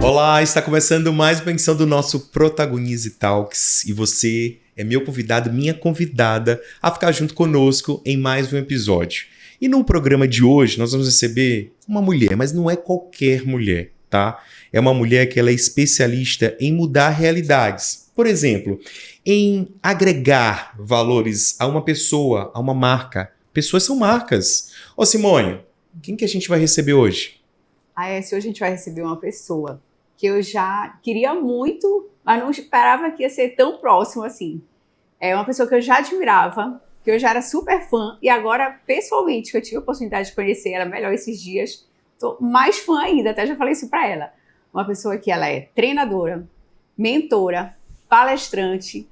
Olá, está começando mais uma edição do nosso Protagonize Talks e você é meu convidado, minha convidada a ficar junto conosco em mais um episódio. E no programa de hoje nós vamos receber uma mulher, mas não é qualquer mulher, tá? É uma mulher que ela é especialista em mudar realidades. Por exemplo, em agregar valores a uma pessoa, a uma marca. Pessoas são marcas. Ô Simone, quem que a gente vai receber hoje? Hoje a gente vai receber uma pessoa que eu já queria muito, mas não esperava que ia ser tão próximo assim. É uma pessoa que eu já admirava, que eu já era super fã, e agora, pessoalmente, que eu tive a oportunidade de conhecer ela melhor esses dias, tô mais fã ainda, até já falei isso pra ela. Uma pessoa que ela é treinadora, mentora, palestrante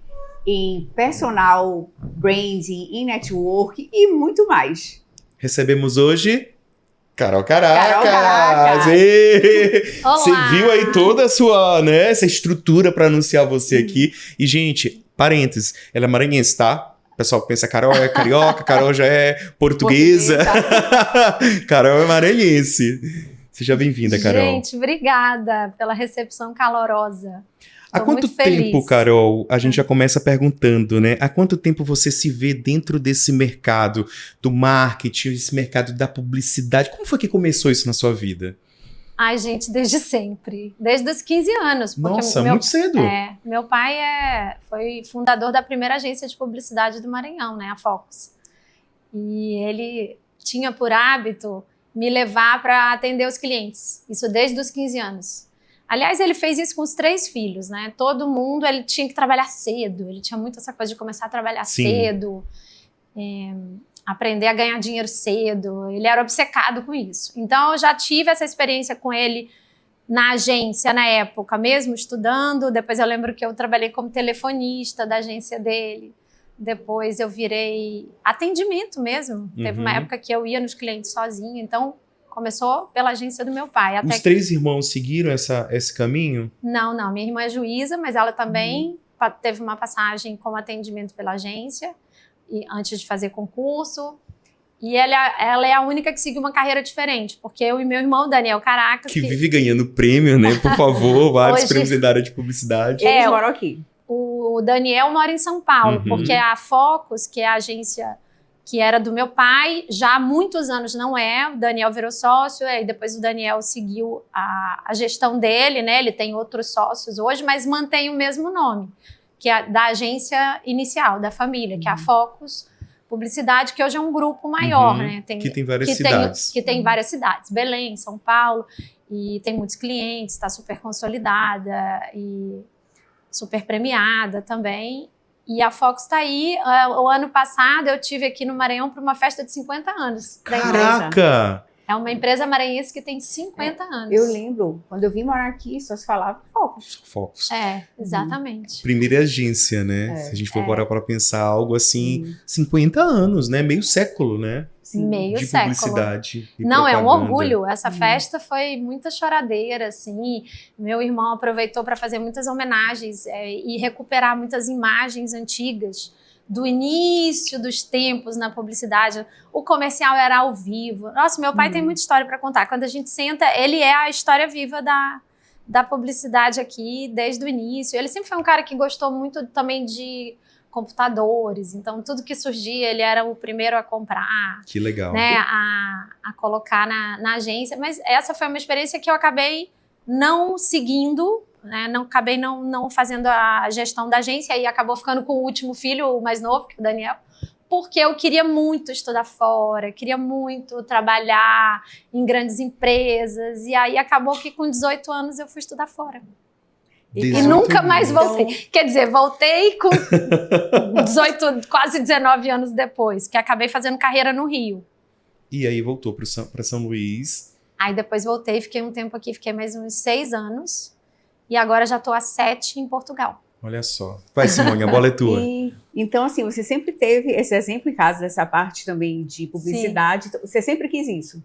em personal branding, em network e muito mais. Recebemos hoje Carol Caracas. Carol Caracas. Você viu aí toda a sua, né, essa estrutura para anunciar você aqui. E, gente, parênteses, ela é maranhense, tá? O pessoal pensa Carol é carioca, Carol já é portuguesa. Carol é maranhense. Seja bem-vinda, Carol. Gente, obrigada pela recepção calorosa. Há quanto tempo, Carol, a gente já começa perguntando, né? Há quanto tempo você se vê dentro desse mercado do marketing, esse mercado da publicidade? Como foi que começou isso na sua vida? Ai, gente, desde sempre. Desde os 15 anos. Nossa, muito cedo. Meu pai foi fundador da primeira agência de publicidade do Maranhão, né? A Focus. E ele tinha por hábito me levar para atender os clientes. Isso desde os 15 anos. Aliás, ele fez isso com os 3 filhos, né? Todo mundo, ele tinha que trabalhar cedo. Ele tinha muito essa coisa de começar a trabalhar cedo, aprender a ganhar dinheiro cedo. Ele era obcecado com isso. Então, eu já tive essa experiência com ele na agência, na época, mesmo estudando. Depois eu lembro que eu trabalhei como telefonista da agência dele. Depois eu virei atendimento mesmo. Teve uma época que eu ia nos clientes sozinha, então começou pela agência do meu pai. Os 3 irmãos seguiram esse caminho? Não. Minha irmã é juíza, mas ela também teve uma passagem como atendimento pela agência, e antes de fazer concurso. E ela é a única que seguiu uma carreira diferente, porque eu e meu irmão, Daniel Caracas... Que vive ganhando prêmio, né? Por favor, vários prêmios da área de publicidade. Eles moram aqui. O Daniel mora em São Paulo, porque a Focus, que é a agência que era do meu pai, já há muitos anos não é. O Daniel virou sócio, e depois o Daniel seguiu a gestão dele, né? Ele tem outros sócios hoje, mas mantém o mesmo nome, que é da agência inicial, da família, que é a Focus Publicidade, que hoje é um grupo maior, né? Que tem várias cidades. Que tem várias cidades, Belém, São Paulo, e tem muitos clientes, está super consolidada e super premiada também. E a Fox está aí. O ano passado eu tive aqui no Maranhão para uma festa de 50 anos. Caraca! É uma empresa maranhense que tem 50 anos. Eu lembro, quando eu vim morar aqui, só se falava Focus. Focus. Exatamente. Primeira agência, né? Se a gente for parar para pensar algo assim, 50 anos, né? Meio século, né? Meio de século. Publicidade e Não, propaganda. É um orgulho. Essa festa foi muita choradeira, assim. Meu irmão aproveitou para fazer muitas homenagens e recuperar muitas imagens antigas do início dos tempos na publicidade. O comercial era ao vivo. Nossa, meu pai tem muita história para contar. Quando a gente senta, ele é a história viva da publicidade aqui desde o início. Ele sempre foi um cara que gostou muito também de computadores, então tudo que surgia ele era o primeiro a comprar. Que legal. Né, a colocar na agência, mas essa foi uma experiência que eu acabei não seguindo, né, acabei não fazendo a gestão da agência, e acabou ficando com o último filho, o mais novo, que é o Daniel, porque eu queria muito estudar fora, queria muito trabalhar em grandes empresas, e aí acabou que com 18 anos eu fui estudar fora. E nunca mais voltei. Quer dizer, voltei com 18, quase 19 anos depois, que acabei fazendo carreira no Rio. E aí voltou para São Luís. Aí depois voltei, fiquei um tempo aqui, fiquei mais uns 6 anos. E agora já estou há 7 em Portugal. Olha só. Vai, Simone, a bola é tua. Então, assim, você sempre teve esse exemplo em casa, dessa parte também de publicidade. Sim. Você sempre quis isso?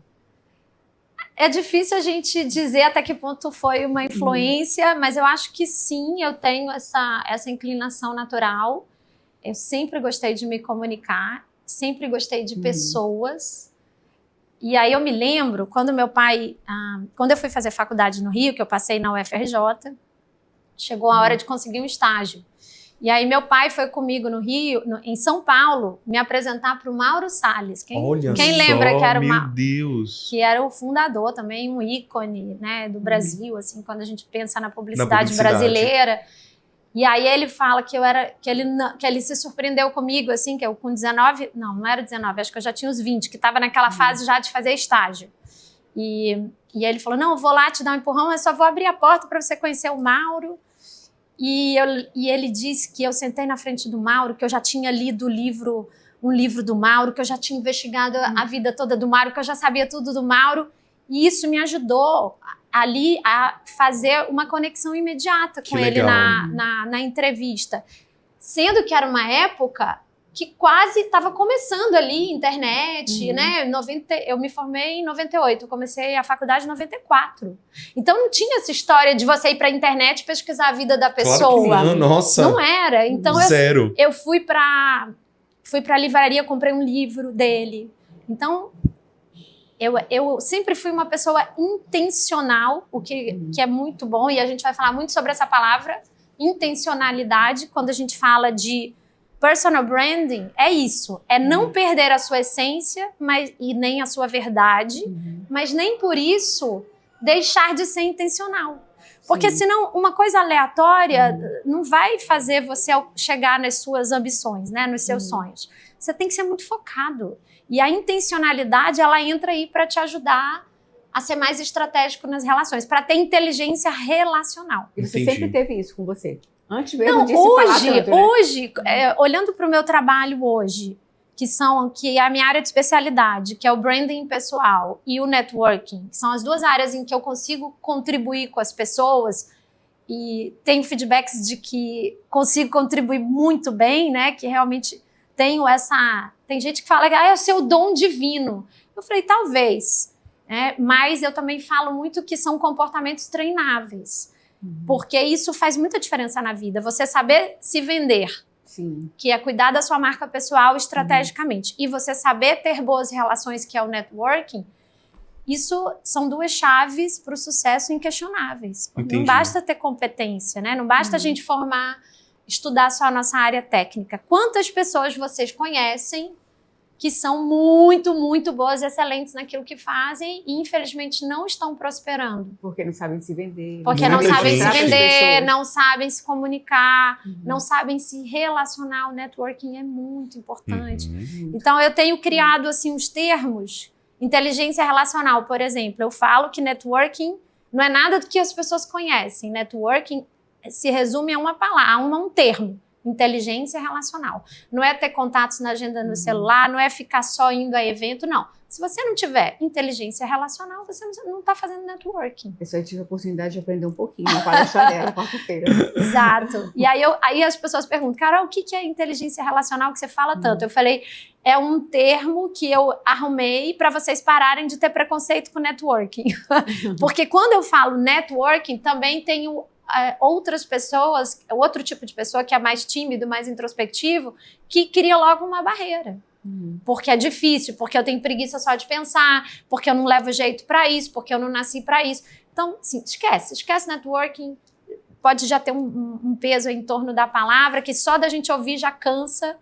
É difícil a gente dizer até que ponto foi uma influência, mas eu acho que sim, eu tenho essa inclinação natural. Eu sempre gostei de me comunicar, sempre gostei de pessoas. E aí eu me lembro, quando meu pai... quando eu fui fazer faculdade no Rio, que eu passei na UFRJ, chegou a hora de conseguir um estágio. E aí meu pai foi comigo no Rio, em São Paulo, me apresentar para o Mauro Salles. Quem lembra que era meu Deus. Que era o fundador também, um ícone, né, do Brasil, assim, quando a gente pensa na publicidade brasileira. E aí ele fala que ele se surpreendeu comigo, assim, que eu com 19, não era 19, acho que eu já tinha uns 20, que estava naquela fase já de fazer estágio. E ele falou, não, eu vou lá te dar um empurrão, eu só vou abrir a porta para você conhecer o Mauro. E ele disse que eu sentei na frente do Mauro, que eu já tinha lido um livro do Mauro, que eu já tinha investigado a vida toda do Mauro, que eu já sabia tudo do Mauro. E isso me ajudou ali a fazer uma conexão imediata com ele na entrevista. Sendo que era uma época que quase estava começando ali, internet, né? Eu me formei em 98, comecei a faculdade em 94. Então não tinha essa história de você ir para a internet pesquisar a vida da pessoa. Claro que não, nossa. Não era. Então zero. Eu fui para a livraria, comprei um livro dele. Então eu sempre fui uma pessoa intencional, o que é muito bom, e a gente vai falar muito sobre essa palavra, intencionalidade, quando a gente fala de personal branding, é isso. É não perder a sua essência e nem a sua verdade, mas nem por isso deixar de ser intencional. Porque senão uma coisa aleatória não vai fazer você chegar nas suas ambições, né, nos seus sonhos. Você tem que ser muito focado. E a intencionalidade, ela entra aí para te ajudar a ser mais estratégico nas relações, para ter inteligência relacional. E você sempre teve isso com você? Antes mesmo de se falar tanto, né? Hoje, olhando para o meu trabalho hoje, que é a minha área de especialidade, que é o branding pessoal e o networking, que são as duas áreas em que eu consigo contribuir com as pessoas e tenho feedbacks de que consigo contribuir muito bem, né? Que realmente tenho essa... Tem gente que fala que é o seu dom divino. Eu falei, talvez, né? Mas eu também falo muito que são comportamentos treináveis. Porque isso faz muita diferença na vida. Você saber se vender, que é cuidar da sua marca pessoal estrategicamente, e você saber ter boas relações, que é o networking, isso são duas chaves para o sucesso inquestionáveis. Entendi. Não basta ter competência, né? Não basta a gente estudar só a nossa área técnica. Quantas pessoas vocês conhecem que são muito, muito boas e excelentes naquilo que fazem e, infelizmente, não estão prosperando? Porque não sabem se vender. Porque não sabem se vender, não sabem se comunicar, não sabem se relacionar. O networking é muito importante. Então, eu tenho criado, assim, os termos. Inteligência relacional, por exemplo. Eu falo que networking não é nada do que as pessoas conhecem. Networking se resume a uma palavra, a um termo. Inteligência relacional. Não é ter contatos na agenda no celular, não é ficar só indo a evento, não. Se você não tiver inteligência relacional, você não está fazendo networking. Eu só tive a oportunidade de aprender um pouquinho na palestra dela, quarta-feira. Exato. E aí as pessoas perguntam, Carol, o que é inteligência relacional que você fala tanto? Eu falei, é um termo que eu arrumei para vocês pararem de ter preconceito com networking. Porque quando eu falo networking, também tenho outras pessoas, outro tipo de pessoa que é mais tímido, mais introspectivo, que cria logo uma barreira. Porque é difícil, porque eu tenho preguiça só de pensar, porque eu não levo jeito para isso, porque eu não nasci para isso. Então, assim, esquece networking. Pode já ter um peso em torno da palavra, que só da gente ouvir já cansa,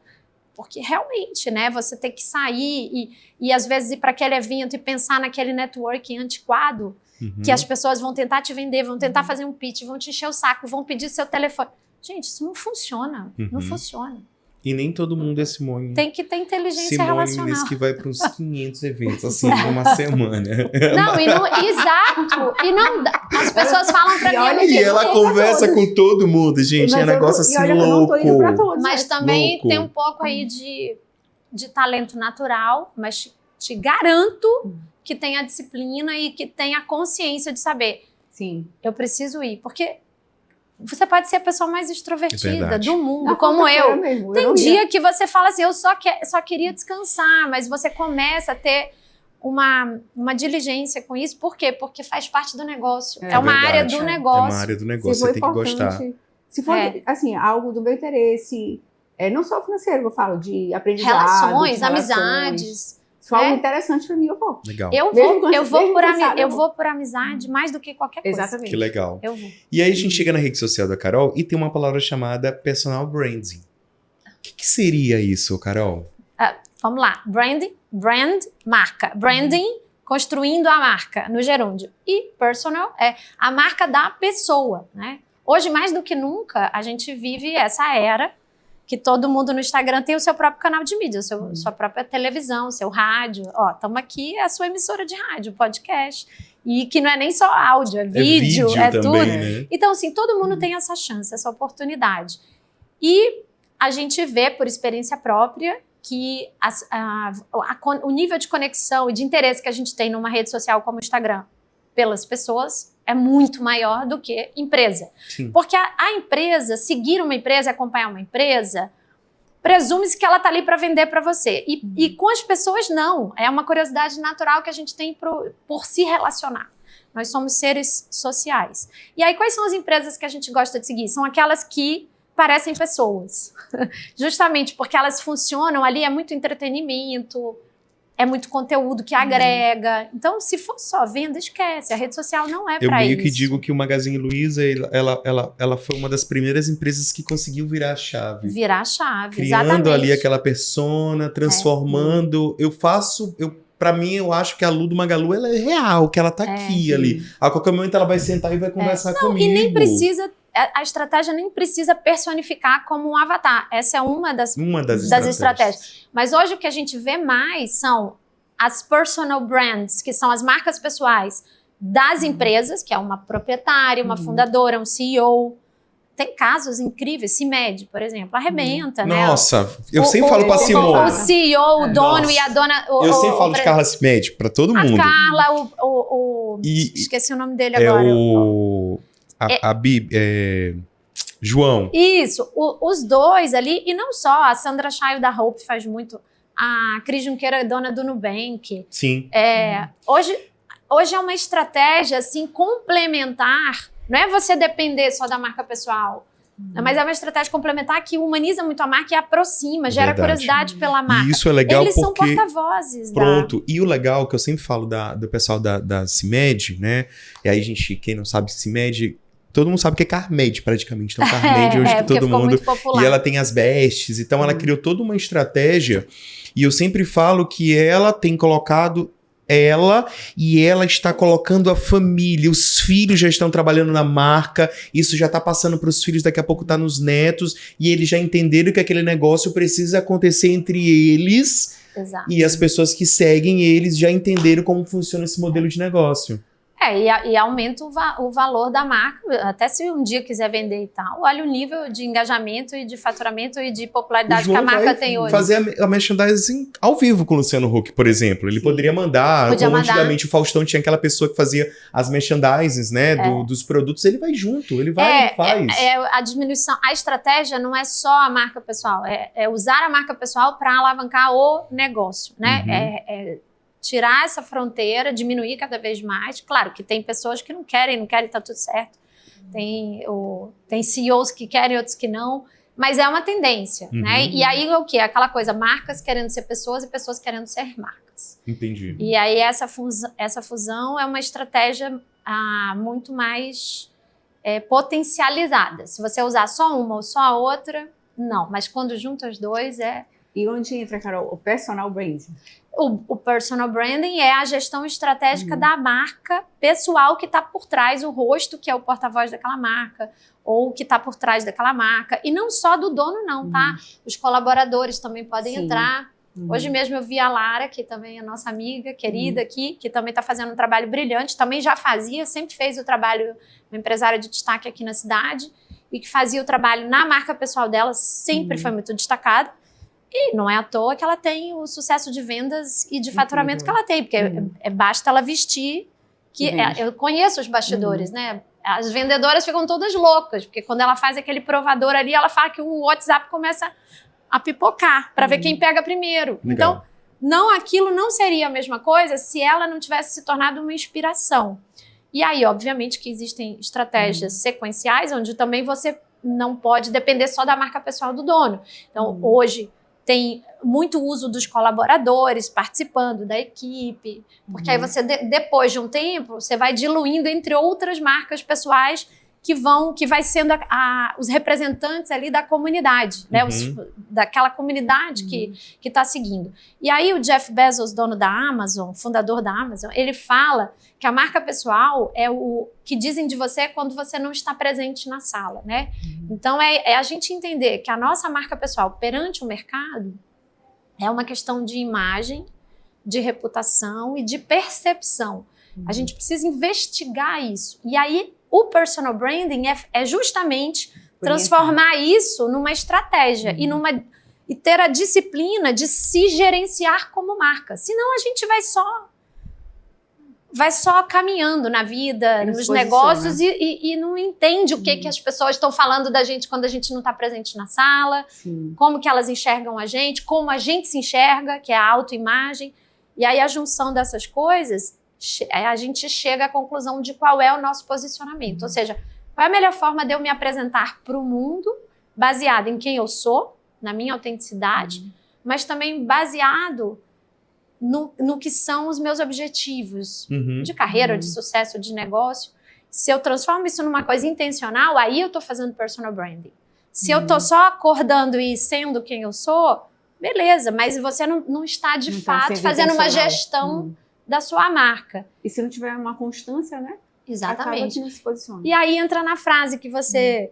porque realmente, né, você tem que sair e às vezes ir para aquele evento e pensar naquele networking antiquado, que as pessoas vão tentar te vender, vão tentar fazer um pitch, vão te encher o saco, vão pedir seu telefone. Gente, isso não funciona. Não funciona. E nem todo mundo é Simone. Tem que ter inteligência Simone relacional. Simone diz que vai para uns 500 eventos, assim, numa semana. Exato. E não dá. As pessoas falam pra mim... E ela conversa com todo mundo, gente. É um negócio assim louco. Mas também tem um pouco aí de talento natural, mas te garanto que tem a disciplina e que tem a consciência de saber. Sim. Eu preciso ir. Porque você pode ser a pessoa mais extrovertida do mundo, não, como eu. Mesmo, tem dia que você fala assim, eu só queria descansar, mas você começa a ter uma diligência com isso. Por quê? Porque faz parte do negócio. É uma área do negócio. É uma área do negócio, você tem que gostar. Se for, assim, algo do meu interesse, não só financeiro, eu falo, de aprendizado, relações, amizades. Se for algo interessante pra mim, eu vou. Legal. Eu vou por amizade mais do que qualquer coisa. Exatamente. Que legal. Eu vou. E aí a gente chega na rede social da Carol e tem uma palavra chamada personal branding. O que seria isso, Carol? Vamos lá. Brand, marca. Branding, construindo a marca, no gerúndio. E personal é a marca da pessoa, né? Hoje, mais do que nunca, a gente vive essa era que todo mundo no Instagram tem o seu próprio canal de mídia, sua própria televisão, seu rádio. Ó, estamos aqui, é a sua emissora de rádio, podcast. E que não é nem só áudio, é vídeo, é também, tudo. né? Então, assim, todo mundo tem essa chance, essa oportunidade. E a gente vê, por experiência própria, que o nível de conexão e de interesse que a gente tem numa rede social como o Instagram pelas pessoas é muito maior do que empresa. Sim. Porque a empresa, seguir uma empresa, acompanhar uma empresa, presume-se que ela está ali para vender para você. E com as pessoas, não. É uma curiosidade natural que a gente tem por se relacionar. Nós somos seres sociais. E aí, quais são as empresas que a gente gosta de seguir? São aquelas que parecem pessoas. Justamente porque elas funcionam ali, é muito entretenimento, é muito conteúdo que agrega. Então, se for só venda, esquece. A rede social não é para isso. Eu meio que digo que o Magazine Luiza, ela foi uma das primeiras empresas que conseguiu virar a chave. Virar a chave, criando exatamente. ali aquela persona, transformando. Pra mim, eu acho que a Lu do Magalu, ela é real, que ela tá aqui ali. A qualquer momento ela vai sentar e vai conversar comigo. E nem precisa, a estratégia nem precisa personificar como um avatar. Essa é uma das estratégias. Mas hoje o que a gente vê mais são as personal brands, que são as marcas pessoais das empresas, que é uma proprietária, uma fundadora, um CEO. Tem casos incríveis, CIMED, por exemplo, arrebenta, né? Nossa, eu sempre falo pra Simone. O CEO, o dono e a dona... Eu sempre falo de Carla CIMED pra todo mundo. A Carla, esqueci o nome dele agora. João. Isso, os dois ali, e não só, a Sandra Chayo da Hope faz muito, a Cris Junqueira, dona do Nubank. Sim. Hoje é uma estratégia, assim, complementar. Não é você depender só da marca pessoal, mas é uma estratégia complementar que humaniza muito a marca e aproxima, gera curiosidade pela marca. E isso é legal Eles porque... são porta-vozes. Pronto. E o legal, que eu sempre falo do pessoal da CIMED, né? E aí, gente, quem não sabe CIMED... Todo mundo sabe que é Carmed, praticamente. Então, Carmed hoje que todo mundo... E ela tem as bestes. Então, ela criou toda uma estratégia. E eu sempre falo que ela tem colocado... ela está colocando a família, os filhos já estão trabalhando na marca, isso já está passando para os filhos, daqui a pouco está nos netos, e eles já entenderam que aquele negócio precisa acontecer entre eles. Exato. E as pessoas que seguem eles já entenderam como funciona esse modelo de negócio. E aumenta o valor da marca, até se um dia quiser vender e tal. Olha o nível de engajamento e de faturamento e de popularidade que a marca tem hoje. Fazer a merchandising ao vivo com o Luciano Huck, por exemplo. Ele poderia mandar, como antigamente o Faustão tinha aquela pessoa que fazia as merchandisings, né, dos produtos, ele vai junto, ele vai e faz. A diminuição, a estratégia não é só a marca pessoal, é usar a marca pessoal para alavancar o negócio, né? Tirar essa fronteira, diminuir cada vez mais. Claro que tem pessoas que não querem, tá tudo certo. Tem CEOs que querem, outros que não. Mas é uma tendência, né? E aí o quê? Aquela coisa, marcas querendo ser pessoas e pessoas querendo ser marcas. Entendi. E aí essa fusão é uma estratégia muito mais potencializada. Se você usar só uma ou só a outra, não. Mas quando junta os dois E onde entra, Carol, o personal branding? O personal branding é a gestão estratégica da marca pessoal que está por trás, o rosto que é o porta-voz daquela marca, ou que está por trás daquela marca. E não só do dono, não, tá? Os colaboradores também podem entrar. Hoje mesmo eu vi a Lara, que também é nossa amiga querida aqui, que também está fazendo um trabalho brilhante, também já fazia, sempre fez o trabalho, uma empresária de destaque aqui na cidade, e que fazia o trabalho na marca pessoal dela, sempre foi muito destacada. E não é à toa que ela tem o sucesso de vendas e de faturamento que ela tem, porque basta ela vestir, eu conheço os bastidores, né? As vendedoras ficam todas loucas, porque quando ela faz aquele provador ali, ela fala que o WhatsApp começa a pipocar, para ver quem pega primeiro. Legal. Então, aquilo não seria a mesma coisa se ela não tivesse se tornado uma inspiração. E aí, obviamente, que existem estratégias sequenciais, onde também você não pode depender só da marca pessoal do dono. Então, hoje... tem muito uso dos colaboradores participando da equipe, porque aí você, depois de um tempo, você vai diluindo entre outras marcas pessoais que vai sendo os representantes ali da comunidade, né? Daquela comunidade que está seguindo. E aí o Jeff Bezos, dono da Amazon, fundador da Amazon, ele fala que a marca pessoal é o que dizem de você quando você não está presente na sala, né? Então é a gente entender que a nossa marca pessoal perante o mercado é uma questão de imagem, de reputação e de percepção. A gente precisa investigar isso. E aí o personal branding é justamente transformar isso numa estratégia e ter a disciplina de se gerenciar como marca. Senão a gente vai só caminhando na vida, nos negócios e não entende o que as pessoas estão falando da gente quando a gente não está presente na sala, como que elas enxergam a gente, como a gente se enxerga, que é a autoimagem. E aí a junção dessas coisas, a gente chega à conclusão de qual é o nosso posicionamento. Ou seja, qual é a melhor forma de eu me apresentar para o mundo, baseado em quem eu sou, na minha autenticidade, mas também baseado no que são os meus objetivos de carreira, de sucesso, de negócio. Se eu transformo isso numa coisa intencional, aí eu estou fazendo personal branding. Se eu estou só acordando e sendo quem eu sou, beleza, mas você não está de fato fazendo uma gestão da sua marca. E se não tiver uma constância, né? Exatamente. Acaba que não se posiciona. E aí entra na frase que você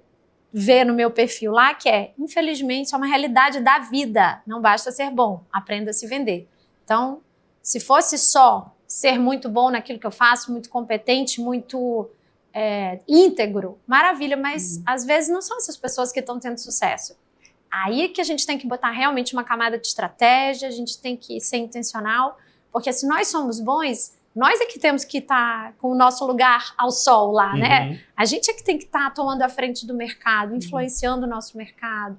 vê no meu perfil lá, que é: infelizmente, isso é uma realidade da vida. Não basta ser bom, aprenda a se vender. Então, se fosse só ser muito bom naquilo que eu faço, muito competente, muito íntegro, maravilha, mas às vezes não são essas pessoas que estão tendo sucesso. Aí é que a gente tem que botar realmente uma camada de estratégia, a gente tem que ser intencional, porque se nós somos bons, nós é que temos que estar com o nosso lugar ao sol lá, né? A gente é que tem que estar tomando a frente do mercado, influenciando o nosso mercado.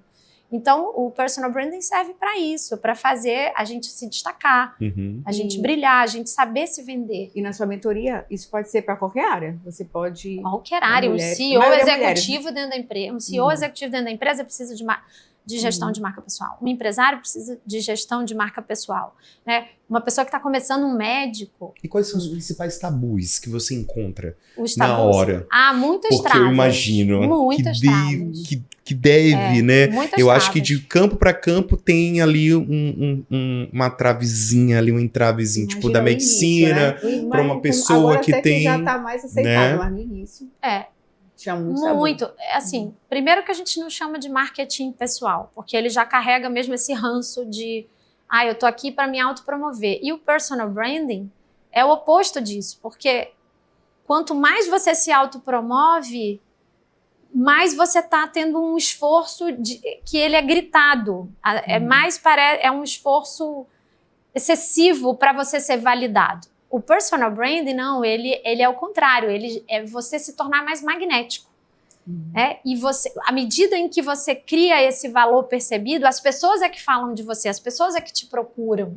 Então, o personal branding serve para isso, para fazer a gente se destacar, a gente brilhar, a gente saber se vender. E na sua mentoria, isso pode ser para qualquer área. Você pode... Qualquer área. Um CEO executivo dentro da empresa. Um CEO executivo dentro da empresa precisa de gestão de marca pessoal. Um empresário precisa de gestão de marca pessoal, né? Uma pessoa que está começando, um médico. E quais são os principais tabus que você encontra na tabus? hora? Muitas Porque travas. Eu imagino muitas travas. que deve, né? Muitas Eu travas. acho que de campo para campo tem ali uma travezinha, ali um entravezinho, tipo da medicina, para uma pessoa agora que até tem... que já está mais aceitável, mas no início... Tinha muito. Assim, primeiro que a gente não chama de marketing pessoal, porque ele já carrega mesmo esse ranço de eu tô aqui para me autopromover. E o personal branding é o oposto disso, porque quanto mais você se autopromove, mais você tá tendo um esforço que ele é gritado. É um esforço excessivo para você ser validado. O personal branding, não, ele é o contrário, ele é você se tornar mais magnético. E você, à medida em que você cria esse valor percebido, as pessoas é que falam de você, as pessoas é que te procuram.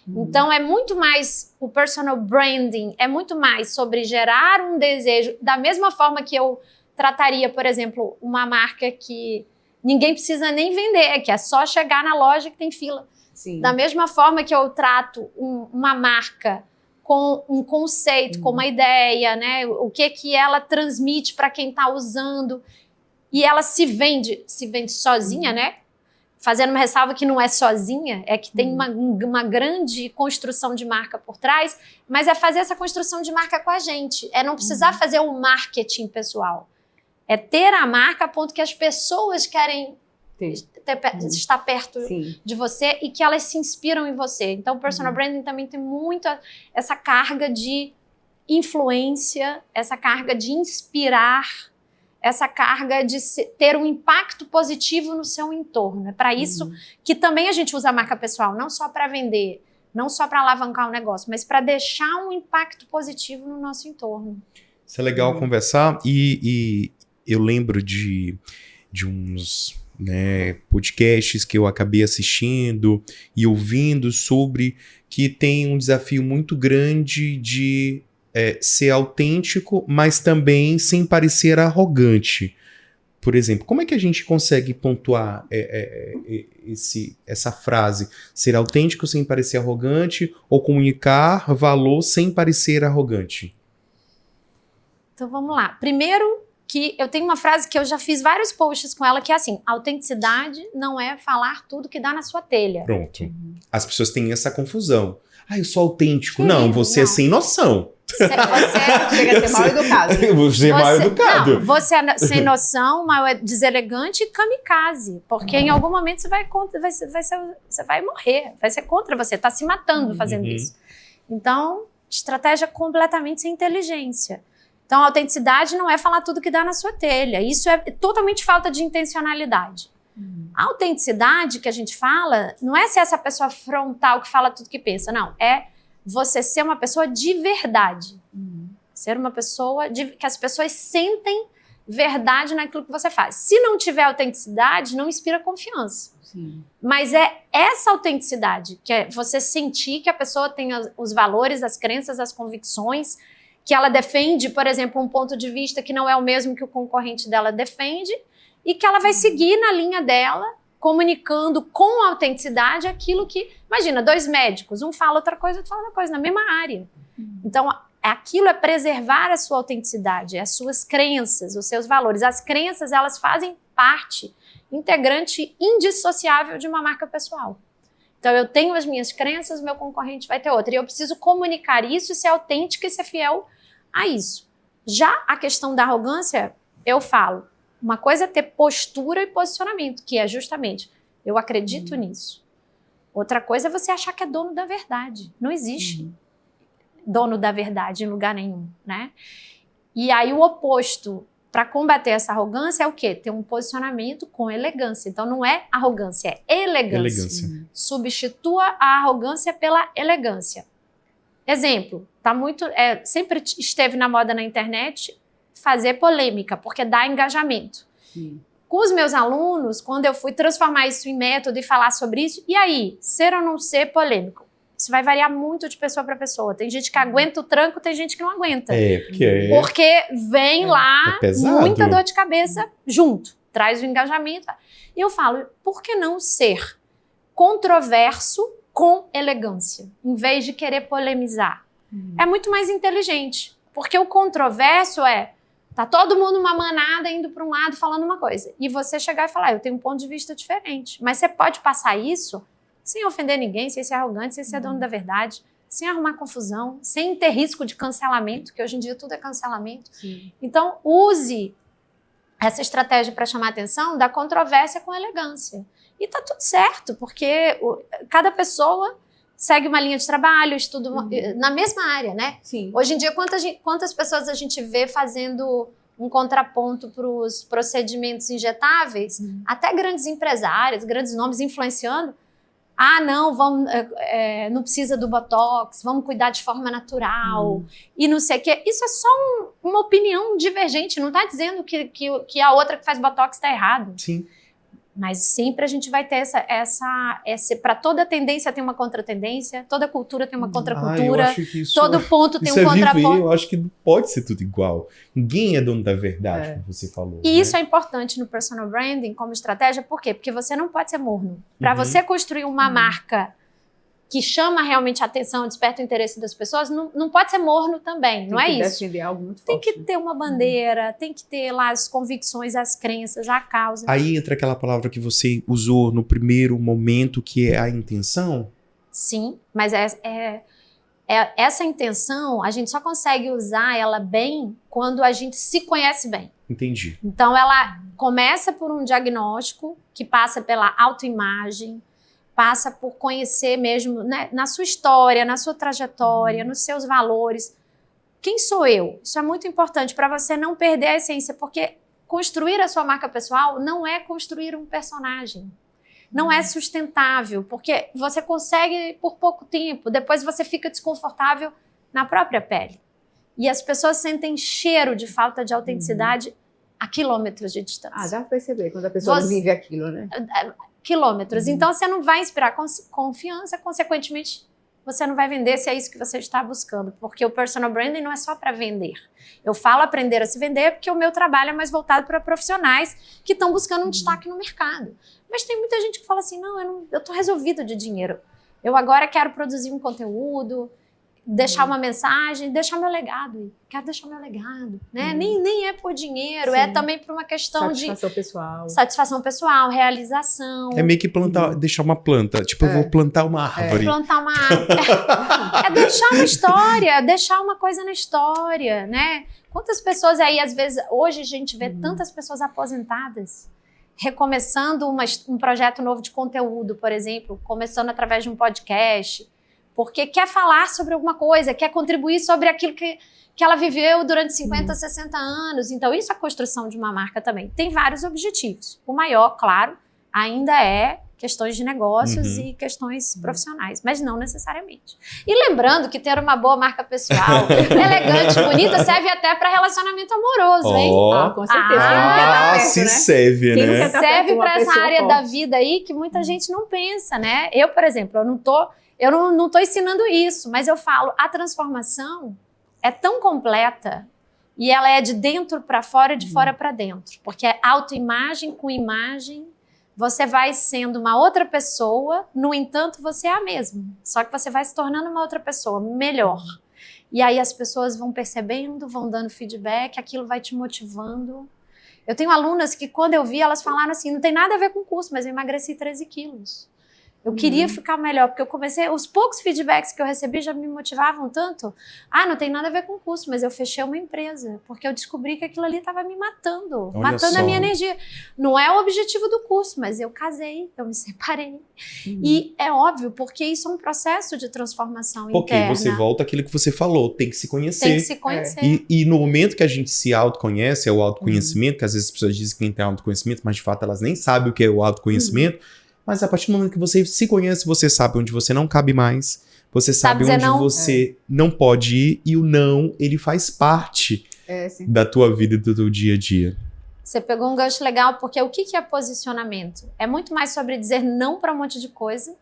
Então, é muito mais, o personal branding é muito mais sobre gerar um desejo, da mesma forma que eu trataria, por exemplo, uma marca que ninguém precisa nem vender, que é só chegar na loja que tem fila. Sim. Da mesma forma que eu trato uma marca com um conceito, com uma ideia, né? O que ela transmite para quem está usando. E ela se vende sozinha, né? Fazendo uma ressalva que não é sozinha, é que tem uma grande construção de marca por trás, mas é fazer essa construção de marca com a gente. É não precisar fazer um marketing pessoal. É ter a marca a ponto que as pessoas querem estar perto de você e que elas se inspiram em você. Então, o personal branding também tem muito essa carga de influência, essa carga de inspirar, essa carga de ter um impacto positivo no seu entorno. É para isso que também a gente usa a marca pessoal, não só para vender, não só para alavancar o negócio, mas para deixar um impacto positivo no nosso entorno. Isso é legal conversar e eu lembro de uns podcasts que eu acabei assistindo e ouvindo sobre que tem um desafio muito grande de ser autêntico, mas também sem parecer arrogante. Por exemplo, como é que a gente consegue pontuar essa frase? Ser autêntico sem parecer arrogante ou comunicar valor sem parecer arrogante? Então vamos lá. Primeiro que eu tenho uma frase que eu já fiz vários posts com ela, que é assim: autenticidade não é falar tudo que dá na sua telha. Pronto. As pessoas têm essa confusão. Ah, eu sou autêntico. Querido, não, você é sem noção. Chega a ser mal educado. Você é mal educado. Não, você é sem noção, mal deselegante e kamikaze. Porque em algum momento você vai morrer. Vai ser contra você. Está se matando fazendo isso. Então, estratégia completamente sem inteligência. Então, a autenticidade não é falar tudo que dá na sua telha. Isso é totalmente falta de intencionalidade. A autenticidade que a gente fala não é ser essa pessoa frontal que fala tudo que pensa. Não, é você ser uma pessoa de verdade. Ser uma pessoa que as pessoas sentem verdade naquilo que você faz. Se não tiver autenticidade, não inspira confiança. Sim. Mas é essa autenticidade, que é você sentir que a pessoa tem os valores, as crenças, as convicções, que ela defende, por exemplo, um ponto de vista que não é o mesmo que o concorrente dela defende, e que ela vai seguir na linha dela, comunicando com autenticidade aquilo que... Imagina, 2 médicos, um fala outra coisa, outro fala outra coisa, na mesma área. Então, aquilo é preservar a sua autenticidade, as suas crenças, os seus valores. As crenças, elas fazem parte integrante indissociável de uma marca pessoal. Então, eu tenho as minhas crenças, meu concorrente vai ter outra. E eu preciso comunicar isso e ser autêntica e ser fiel a isso. Já a questão da arrogância, eu falo, uma coisa é ter postura e posicionamento, que é justamente, eu acredito nisso. Outra coisa é você achar que é dono da verdade. Não existe dono da verdade em lugar nenhum, né? E aí o oposto para combater essa arrogância é o quê? Ter um posicionamento com elegância. Então não é arrogância, é elegância. Substitua a arrogância pela elegância. Exemplo, tá muito, sempre esteve na moda na internet fazer polêmica, porque dá engajamento. Sim. Com os meus alunos, quando eu fui transformar isso em método e falar sobre isso, e aí, ser ou não ser polêmico? Isso vai variar muito de pessoa para pessoa. Tem gente que aguenta o tranco, tem gente que não aguenta. Porque vem lá muita dor de cabeça junto, traz o engajamento. E eu falo, por que não ser controverso com elegância, em vez de querer polemizar? É muito mais inteligente, porque o controverso tá todo mundo uma manada indo para um lado falando uma coisa. E você chegar e falar, eu tenho um ponto de vista diferente. Mas você pode passar isso sem ofender ninguém, sem ser arrogante, sem ser dono da verdade, sem arrumar confusão, sem ter risco de cancelamento, que hoje em dia tudo é cancelamento. Sim. Então, use essa estratégia para chamar a atenção da controvérsia com elegância. E tá tudo certo, porque cada pessoa segue uma linha de trabalho, estuda na mesma área, né? Sim. Hoje em dia, quantas pessoas a gente vê fazendo um contraponto para os procedimentos injetáveis? Até grandes empresários, grandes nomes influenciando. Ah, não, não precisa do Botox, vamos cuidar de forma natural e não sei o quê. Isso é só uma opinião divergente, não está dizendo que a outra que faz Botox está errado. Sim. Mas sempre a gente vai ter para toda tendência tem uma contratendência, toda cultura tem uma contracultura, todo ponto tem um contraponto. Eu acho que não pode ser tudo igual. Ninguém é dono da verdade, como você falou. E isso é importante no personal branding como estratégia, por quê? Porque você não pode ser morno. Para você construir uma marca que chama realmente a atenção, desperta o interesse das pessoas, não pode ser morno também, não é isso. Defender algo muito tem forte. que ter uma bandeira, tem que ter lá as convicções, as crenças, a causa. Aí entra aquela palavra que você usou no primeiro momento, que é a intenção? Sim, mas essa intenção, a gente só consegue usar ela bem quando a gente se conhece bem. Entendi. Então, ela começa por um diagnóstico que passa pela autoimagem, passa por conhecer mesmo, né, na sua história, na sua trajetória, nos seus valores. Quem sou eu? Isso é muito importante para você não perder a essência, porque construir a sua marca pessoal não é construir um personagem. Não é sustentável, porque você consegue por pouco tempo, depois você fica desconfortável na própria pele. E as pessoas sentem cheiro de falta de autenticidade a quilômetros de distância. Ah, dá para perceber quando a pessoa vive aquilo, né? Quilômetros. Então, você não vai inspirar confiança, consequentemente, você não vai vender se é isso que você está buscando, porque o personal branding não é só para vender. Eu falo aprender a se vender porque o meu trabalho é mais voltado para profissionais que estão buscando um destaque no mercado. Mas tem muita gente que fala assim, não, eu estou resolvido de dinheiro. Eu agora quero produzir um conteúdo, deixar uma mensagem, deixar meu legado. Quero deixar meu legado, né? Nem é por dinheiro, é também por uma questão de satisfação pessoal, realização. É meio que deixar uma planta. Tipo, eu vou plantar uma árvore. Plantar uma árvore. É deixar uma história, deixar uma coisa na história, né? Quantas pessoas aí, às vezes, hoje a gente vê tantas pessoas aposentadas recomeçando um projeto novo de conteúdo, por exemplo, começando através de um podcast, porque quer falar sobre alguma coisa, quer contribuir sobre aquilo que ela viveu durante 50, 60 anos. Então, isso é a construção de uma marca também. Tem vários objetivos. O maior, claro, ainda é questões de negócios e questões profissionais, mas não necessariamente. E lembrando que ter uma boa marca pessoal, elegante, bonita, serve até para relacionamento amoroso, hein? Com certeza. Se serve, né? Serve para essa área da vida aí que muita gente não pensa, né? Eu, por exemplo, eu não tô ensinando isso, mas eu falo, a transformação é tão completa e ela é de dentro para fora, de fora para dentro, porque é autoimagem com imagem. Você vai sendo uma outra pessoa, no entanto, você é a mesma. Só que você vai se tornando uma outra pessoa, melhor. E aí as pessoas vão percebendo, vão dando feedback, aquilo vai te motivando. Eu tenho alunas que, quando eu vi, elas falaram assim, não tem nada a ver com o curso, mas eu emagreci 13 quilos. Eu queria ficar melhor, porque eu comecei, os poucos feedbacks que eu recebi já me motivavam tanto. Não tem nada a ver com o curso, mas eu fechei uma empresa, porque eu descobri que aquilo ali estava me matando, matando a minha energia. Não é o objetivo do curso, mas eu casei, eu me separei. E é óbvio, porque isso é um processo de transformação interna. Porque você volta àquilo que você falou, tem que se conhecer. Tem que se conhecer. E no momento que a gente se autoconhece, é o autoconhecimento, que às vezes as pessoas dizem que não tem autoconhecimento, mas de fato elas nem sabem o que é o autoconhecimento. Mas a partir do momento que você se conhece, você sabe onde você não cabe mais, você sabe onde você não pode ir, e o não, ele faz parte da tua vida e do teu dia a dia. Você pegou um gancho legal, porque o que é posicionamento? É muito mais sobre dizer não para um monte de coisa,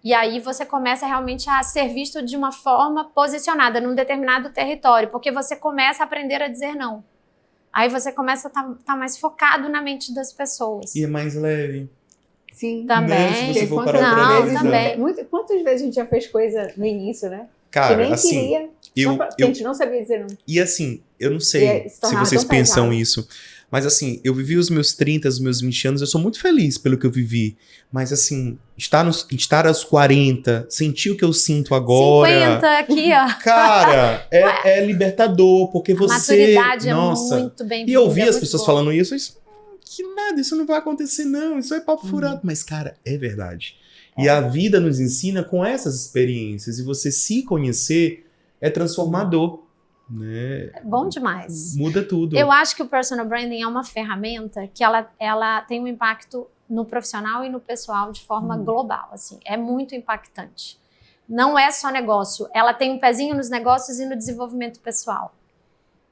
e aí você começa realmente a ser visto de uma forma posicionada num determinado território, porque você começa a aprender a dizer não. Aí você começa a tá mais focado na mente das pessoas. E é mais leve. Sim. Também. Se você for parar pra ver, também. Quantas vezes a gente já fez coisa no início, né? Cara, que nem assim, queria, porque a gente não sabia dizer não. E assim, eu não sei se vocês pensam isso, mas assim, eu vivi os meus 30, os meus 20 anos, eu sou muito feliz pelo que eu vivi, mas assim, estar aos 40, sentir o que eu sinto agora... 50 aqui, ó. Cara, é libertador, porque você... A maturidade é muito bem-vinda. E eu ouvi as pessoas falando isso, que nada, isso não vai acontecer não, isso é papo furado. Mas, cara, é verdade. E a vida nos ensina com essas experiências, e você se conhecer é transformador, né? É bom demais. Muda tudo. Eu acho que o personal branding é uma ferramenta que ela tem um impacto no profissional e no pessoal de forma global, assim. É muito impactante. Não é só negócio, ela tem um pezinho nos negócios e no desenvolvimento pessoal.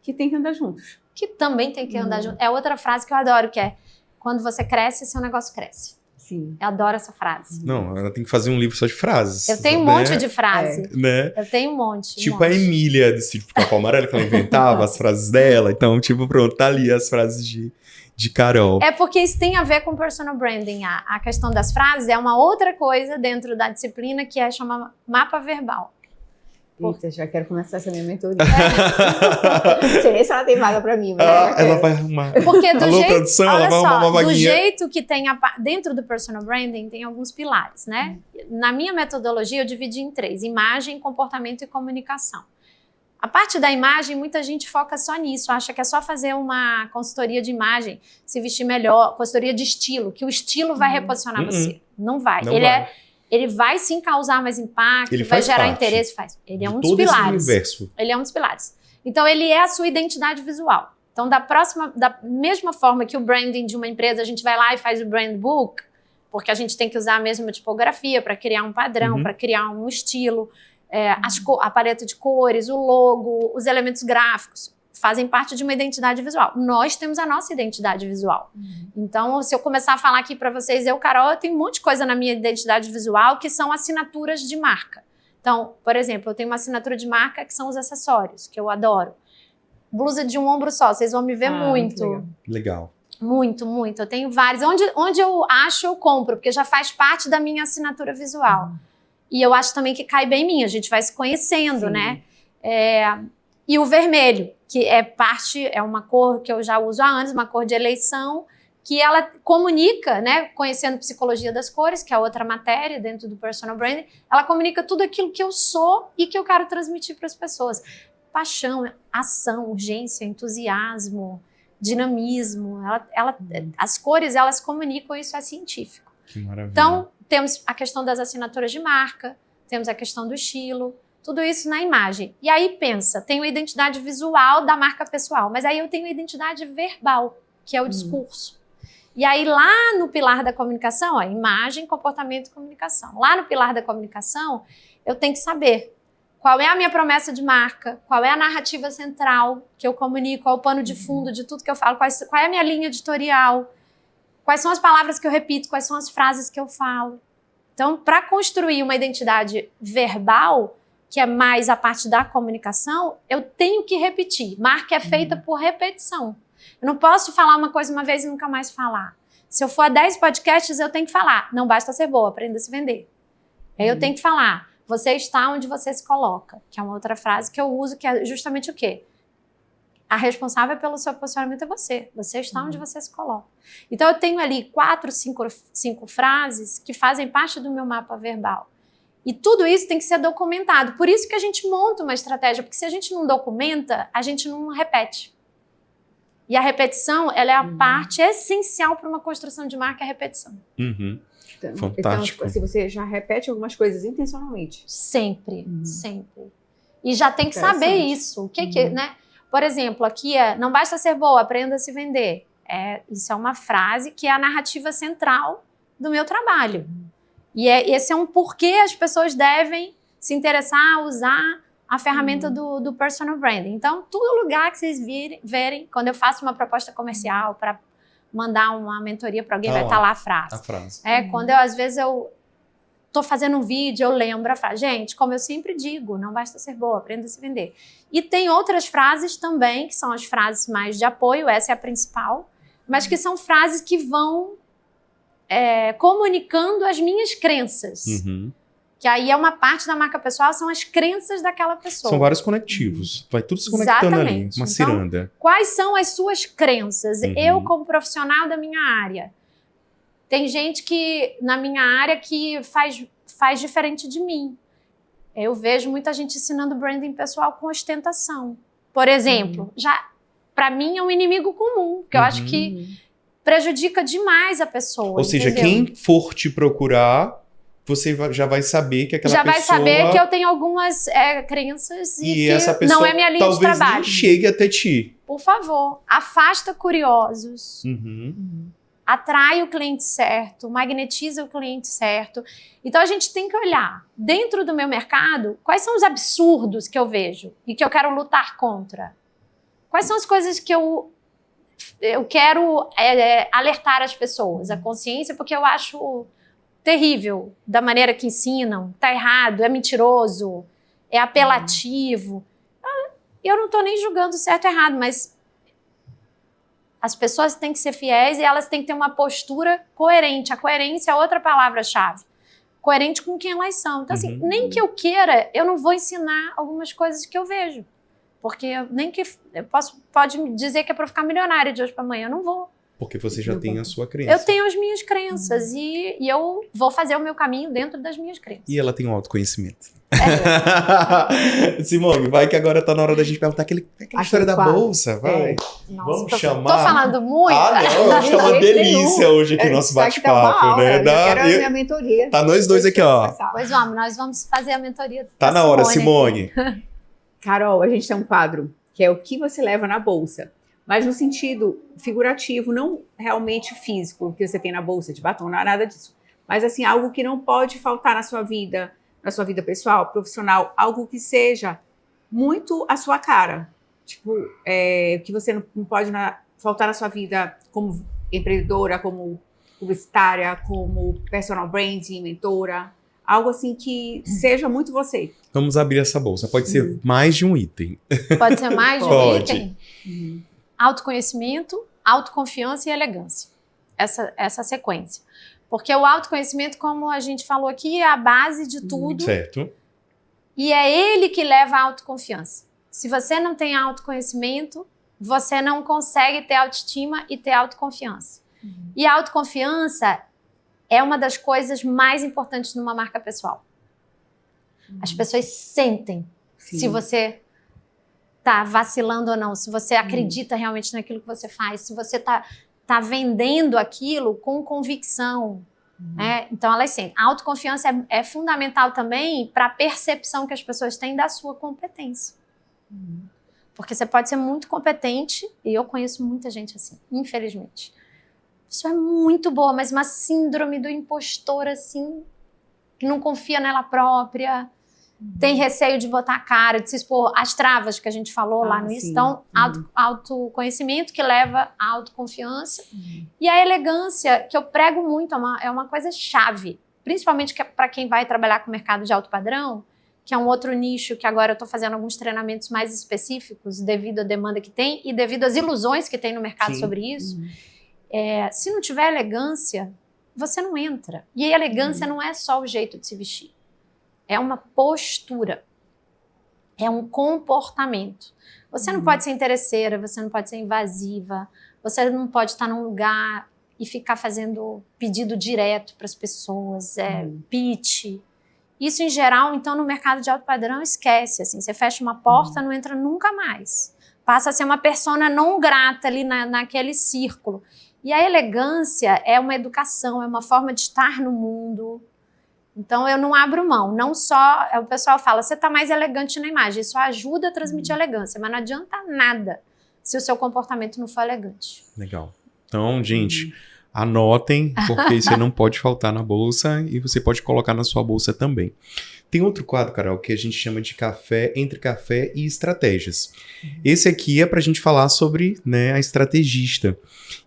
Que tem que andar juntos. Que também tem que andar junto. É outra frase que eu adoro, que é: quando você cresce, seu negócio cresce. Sim. Eu adoro essa frase. Não, ela tem que fazer um livro só de frases. Eu tenho um monte de frase. Né? Eu tenho um monte. Tipo a Emília, do Sítio Pica-Pau Amarelo, que ela inventava as frases dela. Então, tipo, pronto, tá ali as frases de Carol. É porque isso tem a ver com personal branding. A questão das frases é uma outra coisa dentro da disciplina, que é chamar mapa verbal. Eita, já quero começar essa minha mentoria. Não sei nem se ela tem vaga pra mim, mas ela vai arrumar. Porque do Alô, jeito, produção, olha ela vai só, arrumar uma vaguinha. do jeito que tem dentro do personal branding tem alguns pilares, né? Na minha metodologia eu dividi em 3: imagem, comportamento e comunicação. A parte da imagem, muita gente foca só nisso, acha que é só fazer uma consultoria de imagem, se vestir melhor, consultoria de estilo, que o estilo vai reposicionar você. Não vai. Ele vai sim causar mais impacto, ele vai gerar parte interesse, ele é um dos todo pilares. esse universo. Ele é um dos pilares. Então, ele é a sua identidade visual. Então, da mesma forma que o branding de uma empresa, a gente vai lá e faz o brand book, porque a gente tem que usar a mesma tipografia para criar um padrão, para criar um estilo, a paleta de cores, o logo, os elementos gráficos. fazem parte de uma identidade visual. Nós temos a nossa identidade visual. Então, se eu começar a falar aqui para vocês, Carol, eu tenho um monte de coisa na minha identidade visual que são assinaturas de marca. Então, por exemplo, eu tenho uma assinatura de marca que são os acessórios, que eu adoro. Blusa de um ombro só, vocês vão me ver muito. Legal. Muito, muito. Eu tenho vários. Onde eu acho, eu compro, porque já faz parte da minha assinatura visual. E eu acho também que cai bem em mim, a gente vai se conhecendo, né? E o vermelho, que é uma cor que eu já uso há anos, uma cor de eleição, que ela comunica, né? Conhecendo psicologia das cores, que é outra matéria dentro do personal branding, ela comunica tudo aquilo que eu sou e que eu quero transmitir para as pessoas. Paixão, ação, urgência, entusiasmo, dinamismo. As cores, elas comunicam, isso é científico. Que maravilha. Então, temos a questão das assinaturas de marca, temos a questão do estilo, tudo isso na imagem. E aí pensa, tenho a identidade visual da marca pessoal, mas aí eu tenho a identidade verbal, que é o discurso. E aí lá no pilar da comunicação, imagem, comportamento e comunicação. Lá no pilar da comunicação, eu tenho que saber qual é a minha promessa de marca, qual é a narrativa central que eu comunico, qual é o pano de fundo de tudo que eu falo, qual é a minha linha editorial, quais são as palavras que eu repito, quais são as frases que eu falo. Então, para construir uma identidade verbal, que é mais a parte da comunicação, eu tenho que repetir. Marca é feita por repetição. Eu não posso falar uma coisa uma vez e nunca mais falar. Se eu for a 10 podcasts, eu tenho que falar. Não basta ser boa, aprenda a se vender. Aí eu tenho que falar. Você está onde você se coloca. Que é uma outra frase que eu uso, que é justamente o quê? A responsável pelo seu posicionamento é você. Você está onde você se coloca. Então, eu tenho ali 4, 5 frases que fazem parte do meu mapa verbal. E tudo isso tem que ser documentado. Por isso que a gente monta uma estratégia, porque se a gente não documenta, a gente não repete. E a repetição, ela é a parte essencial para uma construção de marca, é a repetição. Então, Fantástico. tipo, assim, você já repete algumas coisas intencionalmente. Sempre, sempre. E já tem que saber isso. O que né? Por exemplo, aqui não basta ser boa, aprenda a se vender. Isso é uma frase que é a narrativa central do meu trabalho. E esse é um porquê as pessoas devem se interessar a usar a ferramenta do personal branding. Então, todo lugar que vocês verem, quando eu faço uma proposta comercial para mandar uma mentoria para alguém, vai estar lá a frase. Quando às vezes eu estou fazendo um vídeo, eu lembro a frase. Gente, como eu sempre digo, não basta ser boa, aprenda a se vender. E tem outras frases também, que são as frases mais de apoio, essa é a principal, mas que são frases que vão comunicando as minhas crenças. Que aí é uma parte da marca pessoal, são as crenças daquela pessoa. São vários conectivos. Vai tudo se conectando ali. Uma ciranda. Então, quais são as suas crenças? Eu, como profissional da minha área, tem gente que, na minha área, que faz diferente de mim. Eu vejo muita gente ensinando branding pessoal com ostentação. Por exemplo, para mim é um inimigo comum, que eu acho que prejudica demais a pessoa. Ou seja, entendeu? quem for te procurar, você já vai saber que aquela pessoa... Já vai saber que eu tenho algumas crenças e que essa pessoa não é minha linha de trabalho. talvez nem chegue até ti. Por favor, afasta curiosos. Atrai o cliente certo, magnetiza o cliente certo. Então, a gente tem que olhar, dentro do meu mercado, quais são os absurdos que eu vejo e que eu quero lutar contra? Quais são as coisas que eu quero alertar as pessoas? A consciência, porque eu acho terrível da maneira que ensinam, tá errado, é mentiroso, é apelativo. Eu não estou nem julgando certo ou errado, mas as pessoas têm que ser fiéis e elas têm que ter uma postura coerente. A coerência é outra palavra-chave. Coerente com quem elas são. Então, assim, nem que eu queira, eu não vou ensinar algumas coisas que eu vejo. Porque nem que pode me dizer que é para ficar milionária de hoje para amanhã, eu não vou. Porque você já tem a sua crença. Eu tenho as minhas crenças e eu vou fazer o meu caminho dentro das minhas crenças. E ela tem um autoconhecimento. Simone, vai que agora tá na hora da gente perguntar aquela história da bolsa, vai. Nossa, Vamos chamar. Tô falando muito? Não, acho que é uma delícia hoje aqui o nosso bate-papo, né? Eu quero a minha mentoria. Tá nós dois aqui, ó. Pois vamos, nós vamos fazer a mentoria. Tá na hora, Simone. Carol, a gente tem um quadro que é o que você leva na bolsa. Mas no sentido figurativo, não realmente físico, que você tem na bolsa de batom, não é nada disso. Mas assim, algo que não pode faltar na sua vida pessoal, profissional, algo que seja muito a sua cara. tipo, que você não pode faltar na sua vida como empreendedora, como publicitária, como personal branding, mentora, algo assim que seja muito você. Vamos abrir essa bolsa. Pode ser mais de um item. Pode ser mais de um Pode. item? Autoconhecimento, autoconfiança e elegância. Essa sequência. Porque o autoconhecimento, como a gente falou aqui, é a base de tudo. Certo. E é ele que leva à autoconfiança. Se você não tem autoconhecimento, você não consegue ter autoestima e ter autoconfiança. E a autoconfiança é uma das coisas mais importantes numa marca pessoal. As pessoas sentem se você tá vacilando ou não, se você acredita realmente naquilo que você faz, se você tá vendendo aquilo com convicção. Né? Então, elas sentem. A autoconfiança é fundamental também para a percepção que as pessoas têm da sua competência. Porque você pode ser muito competente, e eu conheço muita gente assim, infelizmente. A pessoa é muito boa, mas uma síndrome do impostor, assim, que não confia nela própria, tem receio de botar a cara, de se expor, as travas que a gente falou lá no início. Então, autoconhecimento que leva à autoconfiança. E a elegância, que eu prego muito, é uma coisa chave, principalmente para quem vai trabalhar com o mercado de alto padrão, que é um outro nicho que agora eu estou fazendo alguns treinamentos mais específicos devido à demanda que tem e devido às ilusões que tem no mercado sobre isso. Se não tiver elegância, você não entra. E a elegância não é só o jeito de se vestir. É uma postura. É um comportamento. Você não pode ser interesseira, você não pode ser invasiva, você não pode estar num lugar e ficar fazendo pedido direto para as pessoas, pitch. Isso, em geral, então, no mercado de alto padrão, esquece. Assim, você fecha uma porta, não entra nunca mais. Passa a ser uma persona não grata ali naquele círculo. E a elegância é uma educação, é uma forma de estar no mundo. Então, eu não abro mão. Não só... O pessoal fala, você está mais elegante na imagem. Isso ajuda a transmitir elegância, mas não adianta nada se o seu comportamento não for elegante. Legal. Então, gente... Anotem, porque isso não pode faltar na bolsa e você pode colocar na sua bolsa também. Tem outro quadro, Carol, que a gente chama de café, entre café e estratégias. Esse aqui é pra gente falar sobre, né, a estrategista.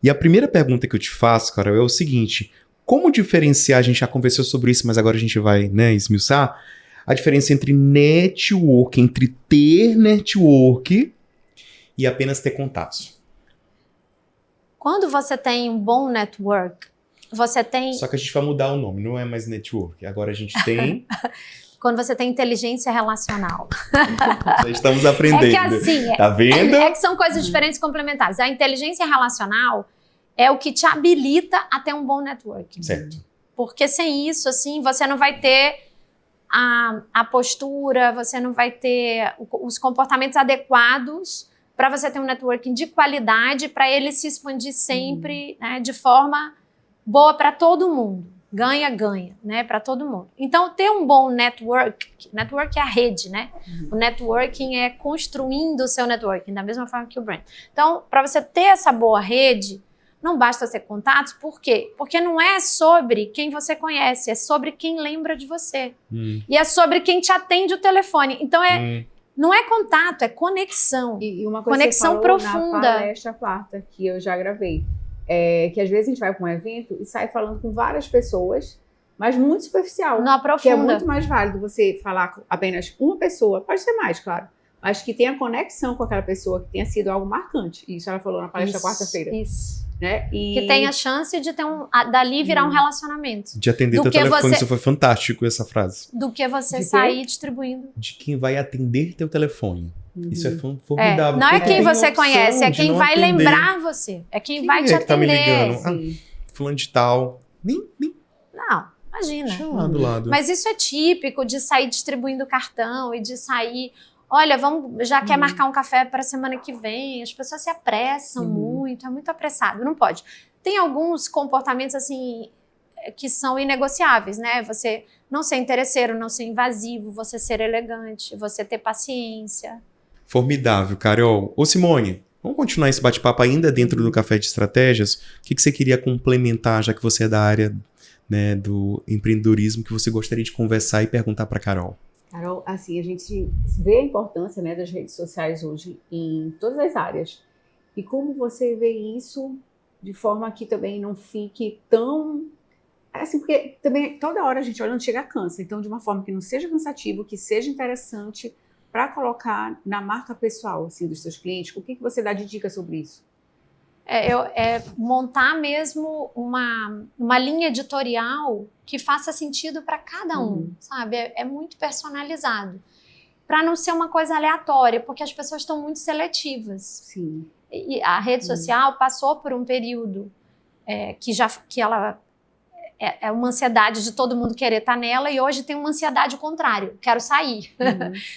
E a primeira pergunta que eu te faço, Carol, é o seguinte: como diferenciar, a gente já conversou sobre isso, mas agora a gente vai, né, esmiuçar, a diferença entre network, entre ter network e apenas ter contatos? Quando você tem um bom network, você tem... Só que a gente vai mudar o nome, não é mais network. Agora a gente tem... Quando você tem inteligência relacional. Já estamos aprendendo. É que assim... Tá vendo? É que são coisas diferentes e complementares. A inteligência relacional é o que te habilita a ter um bom network. Certo. Porque sem isso, assim, você não vai ter a postura, você não vai ter os comportamentos adequados para você ter um networking de qualidade, para ele se expandir sempre, né, de forma boa para todo mundo. Ganha, né, para todo mundo. Então, ter um bom network é a rede, né? O networking é construindo o seu networking, da mesma forma que o brand. Então, para você ter essa boa rede, não basta ter contatos, por quê? Porque não é sobre quem você conhece, é sobre quem lembra de você. E é sobre quem te atende o telefone. Então, não é contato, é conexão. E uma coisa conexão que você falou profunda. Na palestra quarta, que eu já gravei, que às vezes a gente vai para um evento e sai falando com várias pessoas, mas muito superficial. Não aprofunda. Que é muito mais válido você falar com apenas uma pessoa, pode ser mais, claro, mas que tenha conexão com aquela pessoa, que tenha sido algo marcante. Isso ela falou na palestra quarta-feira. Isso. Né? Que tenha chance de ter dali virar um relacionamento. De atender teu telefone, isso foi fantástico, essa frase. Do que você sair distribuindo. De quem vai atender teu telefone. Isso é formidável. Não é quem você conhece, é quem vai lembrar você. É quem vai te atender. Tá me ligando? Fulano de tal. Nem. Não, imagina. Deixa lá do lado. Mas isso é típico de sair distribuindo cartão e de sair... Olha, já quer marcar um café para a semana que vem. As pessoas se apressam muito, é muito apressado. Não pode. Tem alguns comportamentos, assim, que são inegociáveis, né? Você não ser interesseiro, não ser invasivo, você ser elegante, você ter paciência. Formidável, Carol. Ô, Simone, vamos continuar esse bate-papo ainda dentro do Café de Estratégias? O que você queria complementar, já que você é da área, né, do empreendedorismo, que você gostaria de conversar e perguntar para Carol? Carol, assim, a gente vê a importância, né, das redes sociais hoje em todas as áreas. E como você vê isso de forma que também não fique tão... Assim, porque também toda hora a gente olha, não chega a cansa. Então, de uma forma que não seja cansativo, que seja interessante para colocar na marca pessoal, assim, dos seus clientes. O que você dá de dica sobre isso? Montar mesmo uma linha editorial que faça sentido para cada um, sabe? É muito personalizado. Para não ser uma coisa aleatória, porque as pessoas estão muito seletivas. Sim. E a rede social passou por um período que ela é uma ansiedade de todo mundo querer estar nela, e hoje tem uma ansiedade contrária, quero sair.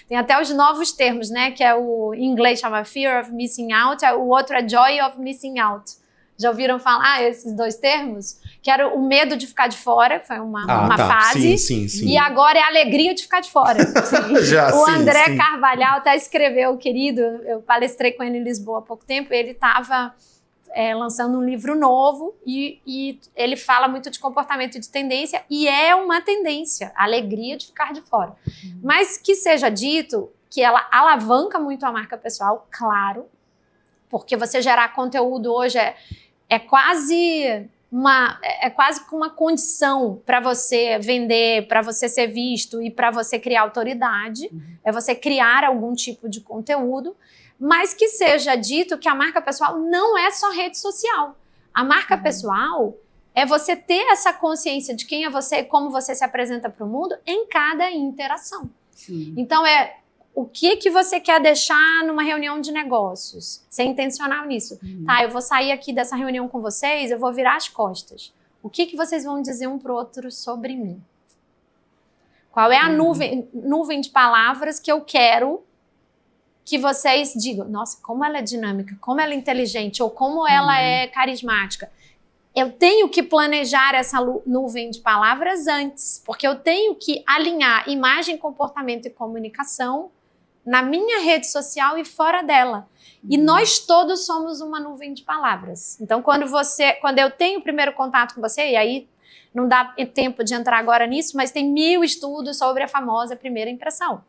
Tem até os novos termos, né? Que em inglês chama Fear of Missing Out, o outro é Joy of Missing Out. Já ouviram falar esses dois termos? Que era o medo de ficar de fora, que foi uma fase. Sim. E agora é a alegria de ficar de fora. O André Carvalhal até escreveu, querido, eu palestrei com ele em Lisboa há pouco tempo, ele estava lançando um livro novo e ele fala muito de comportamento e de tendência, e é uma tendência, a alegria de ficar de fora. Mas que seja dito que ela alavanca muito a marca pessoal, claro, porque você gerar conteúdo hoje é quase uma condição para você vender, para você ser visto e para você criar autoridade, é você criar algum tipo de conteúdo, mas que seja dito que a marca pessoal não é só rede social. A marca pessoal é você ter essa consciência de quem é você e como você se apresenta para o mundo em cada interação. Sim. Então, o que você quer deixar numa reunião de negócios? Ser intencional nisso. Tá, eu vou sair aqui dessa reunião com vocês, eu vou virar as costas. O que vocês vão dizer um pro outro sobre mim? Qual é a nuvem de palavras que eu quero que vocês digam? Nossa, como ela é dinâmica, como ela é inteligente, ou como ela é carismática. Eu tenho que planejar essa nuvem de palavras antes, porque eu tenho que alinhar imagem, comportamento e comunicação na minha rede social e fora dela. E nós todos somos uma nuvem de palavras. Então, quando eu tenho o primeiro contato com você, e aí não dá tempo de entrar agora nisso, mas tem 1000 estudos sobre a famosa primeira impressão.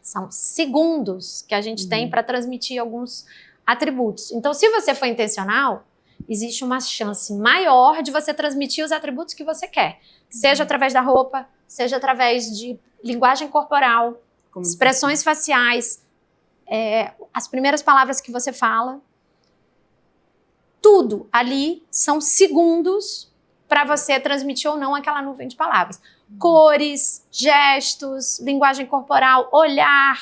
São segundos que a gente tem para transmitir alguns atributos. Então, se você for intencional, existe uma chance maior de você transmitir os atributos que você quer. Seja através da roupa, seja através de linguagem corporal, expressões faciais, as primeiras palavras que você fala. Tudo ali são segundos para você transmitir ou não aquela nuvem de palavras. Cores, gestos, linguagem corporal, olhar,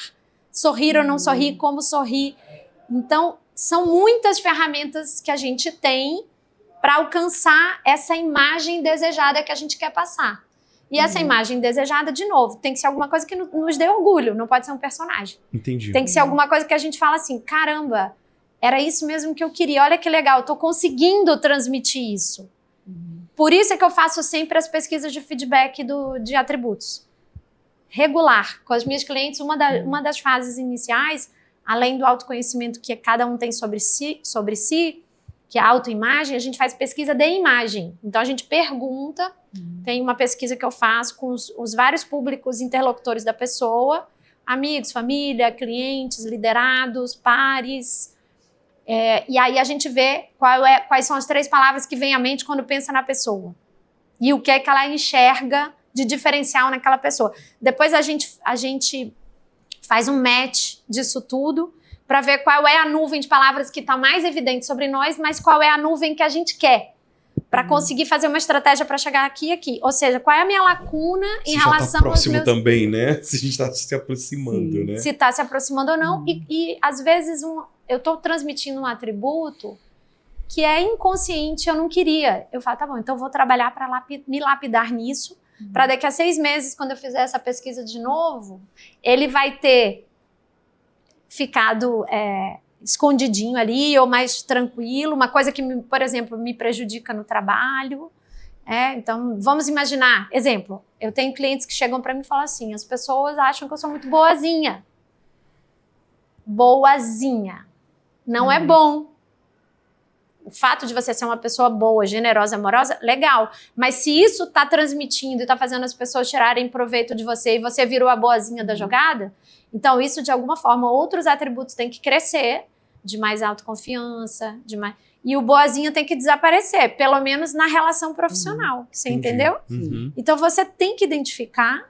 sorrir ou não sorrir, como sorrir. Então, são muitas ferramentas que a gente tem para alcançar essa imagem desejada que a gente quer passar. E essa imagem desejada, de novo, tem que ser alguma coisa que nos dê orgulho, não pode ser um personagem. Entendi. Tem que ser alguma coisa que a gente fala assim, caramba, era isso mesmo que eu queria, olha que legal, eu tô conseguindo transmitir isso. Por isso é que eu faço sempre as pesquisas de feedback de atributos. Regular. Com as minhas clientes, uma das fases iniciais, além do autoconhecimento que cada um tem sobre si, que é a autoimagem, a gente faz pesquisa de imagem. Então, a gente pergunta, tem uma pesquisa que eu faço com os vários públicos interlocutores da pessoa, amigos, família, clientes, liderados, pares. E aí a gente vê quais são as 3 palavras que vêm à mente quando pensa na pessoa. E o que é que ela enxerga de diferencial naquela pessoa. Depois a gente faz um match disso tudo para ver qual é a nuvem de palavras que está mais evidente sobre nós, mas qual é a nuvem que a gente quer, para conseguir fazer uma estratégia para chegar aqui e aqui. Ou seja, qual é a minha lacuna em relação aos próximo também, né? Se a gente está se aproximando, né? Se está se aproximando ou não. E às vezes eu estou transmitindo um atributo que é inconsciente, eu não queria. Eu falo, tá bom, então eu vou trabalhar para me lapidar nisso, para daqui a 6 meses, quando eu fizer essa pesquisa de novo, ele vai ter ficado escondidinho ali, ou mais tranquilo, uma coisa que, por exemplo, me prejudica no trabalho. Então, vamos imaginar, exemplo, eu tenho clientes que chegam para mim e falam assim, as pessoas acham que eu sou muito boazinha. Boazinha. Não é bom. O fato de você ser uma pessoa boa, generosa, amorosa, legal. Mas se isso está transmitindo e está fazendo as pessoas tirarem proveito de você e você virou a boazinha da jogada, então isso, de alguma forma, outros atributos têm que crescer, de mais autoconfiança, e o boazinho tem que desaparecer, pelo menos na relação profissional. Você entendeu? Então você tem que identificar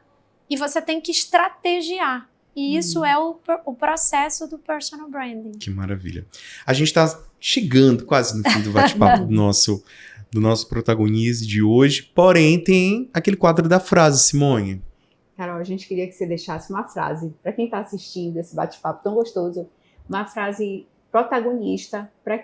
e você tem que estrategiar. E isso é o processo do personal branding. Que maravilha. A gente está chegando quase no fim do bate-papo do nosso protagonista de hoje, porém tem aquele quadro da frase, Simone. Carol, a gente queria que você deixasse uma frase, para quem está assistindo esse bate-papo tão gostoso, uma frase protagonista para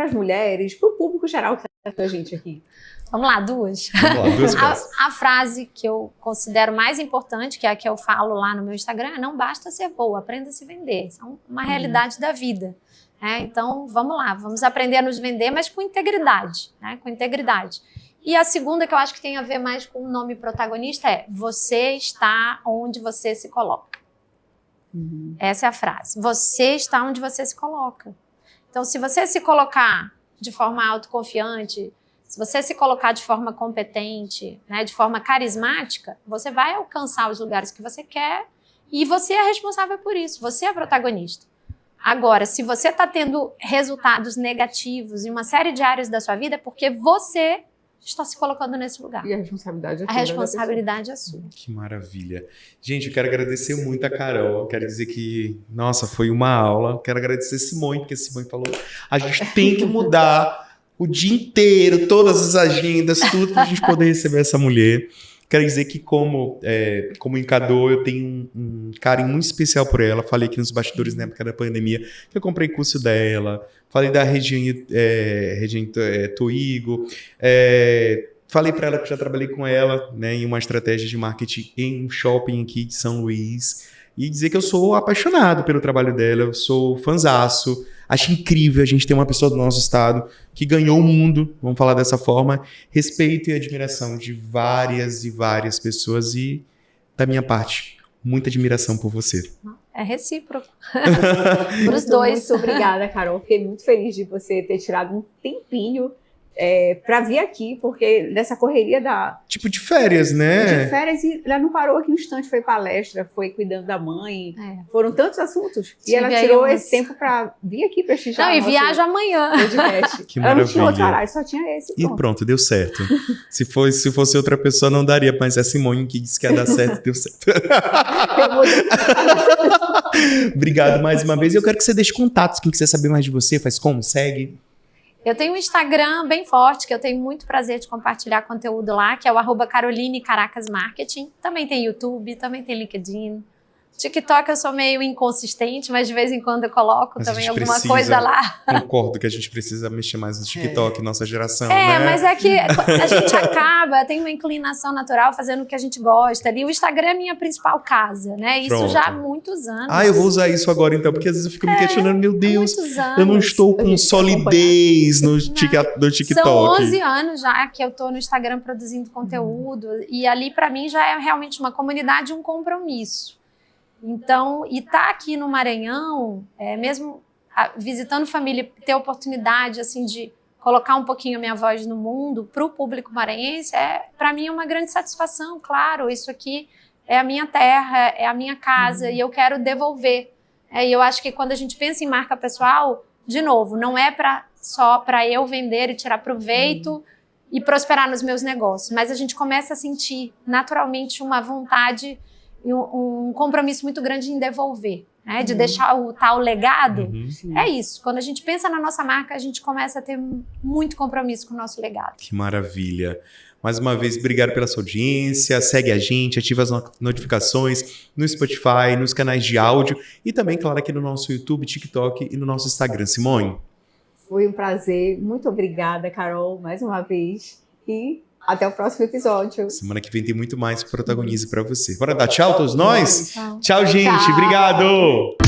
as mulheres, para o público geral que está com a gente aqui. Vamos lá, duas. Vamos lá, duas frases. A frase que eu considero mais importante, que é a que eu falo lá no meu Instagram, é: não basta ser boa, aprenda a se vender. Isso é uma realidade da vida. Então, vamos lá, vamos aprender a nos vender, mas com integridade. Com integridade. E a segunda, que eu acho que tem a ver mais com o nome protagonista, é: você está onde você se coloca. Essa é a frase. Você está onde você se coloca. Então, se você se colocar de forma autoconfiante, se você se colocar de forma competente, de forma carismática, você vai alcançar os lugares que você quer e você é responsável por isso, você é protagonista. Agora, se você está tendo resultados negativos em uma série de áreas da sua vida, é porque você está se colocando nesse lugar. E a responsabilidade é A responsabilidade é sua. Que maravilha. Gente, eu quero agradecer muito a Carol. Quero dizer que, nossa, foi uma aula. Quero agradecer a Simone, porque a Simone falou: a gente tem que mudar o dia inteiro, todas as agendas, tudo, para a gente poder receber essa mulher. Quero dizer que, como comunicador, eu tenho um carinho muito especial por ela. Falei aqui nos bastidores, na época da pandemia, que eu comprei curso dela. Falei da Regina Toigo. Falei para ela que já trabalhei com ela, em uma estratégia de marketing em um shopping aqui de São Luís. E dizer que eu sou apaixonado pelo trabalho dela, eu sou fãzaço. Acho incrível a gente ter uma pessoa do nosso estado que ganhou o mundo, vamos falar dessa forma. Respeito e admiração de várias e várias pessoas e, da minha parte, muita admiração por você. É recíproco. Para os dois. Muito obrigada, Carol. Fiquei muito feliz de você ter tirado um tempinho para vir aqui, porque nessa correria tipo de férias, né? De férias, e ela não parou aqui um instante, foi palestra, foi cuidando da mãe, foram tantos assuntos, e ela tirou esse tempo para vir aqui prestigiar. Não, e viaja amanhã. Que ela maravilha. não tinha outro horário, só tinha esse. E pronto, deu certo. Se fosse outra pessoa, não daria, mas é a Simone que disse que ia dar certo, deu certo. Obrigado mais uma vez. Eu quero que você deixe contatos, quem quiser saber mais de você, faz como? Segue. Eu tenho um Instagram bem forte, que eu tenho muito prazer de compartilhar conteúdo lá, que é o @CarolineCaracasMarketing. Também tem YouTube, também tem LinkedIn. TikTok eu sou meio inconsistente, mas de vez em quando eu coloco também alguma coisa lá. Concordo que a gente precisa mexer mais no TikTok, nossa geração, né? Mas é que a gente acaba, tem uma inclinação natural fazendo o que a gente gosta ali. O Instagram é a minha principal casa, né? Isso já há muitos anos. Eu vou usar isso agora então, porque às vezes eu fico me questionando, meu Deus, eu não estou com solidez no TikTok. São 11 anos já que eu tô no Instagram produzindo conteúdo, e ali para mim já é realmente uma comunidade, um compromisso. Então, e tá aqui no Maranhão, mesmo visitando família, ter a oportunidade assim de colocar um pouquinho a minha voz no mundo para o público maranhense, para mim é uma grande satisfação. Claro, isso aqui é a minha terra, é a minha casa, e eu quero devolver. E eu acho que quando a gente pensa em marca pessoal, de novo, não é só para eu vender e tirar proveito e prosperar nos meus negócios, mas a gente começa a sentir naturalmente uma vontade e um compromisso muito grande em devolver, de deixar o tal legado. É isso. Quando a gente pensa na nossa marca, a gente começa a ter muito compromisso com o nosso legado. Que maravilha. Mais uma vez, obrigado pela sua audiência. Segue a gente, ativa as notificações no Spotify, nos canais de áudio e também, claro, aqui no nosso YouTube, TikTok e no nosso Instagram. Simone? Foi um prazer. Muito obrigada, Carol, mais uma vez. E até o próximo episódio. Semana que vem tem muito mais protagonismo para você. Bora dar tchau a todos nós? Tchau. Tchau, gente. Obrigado.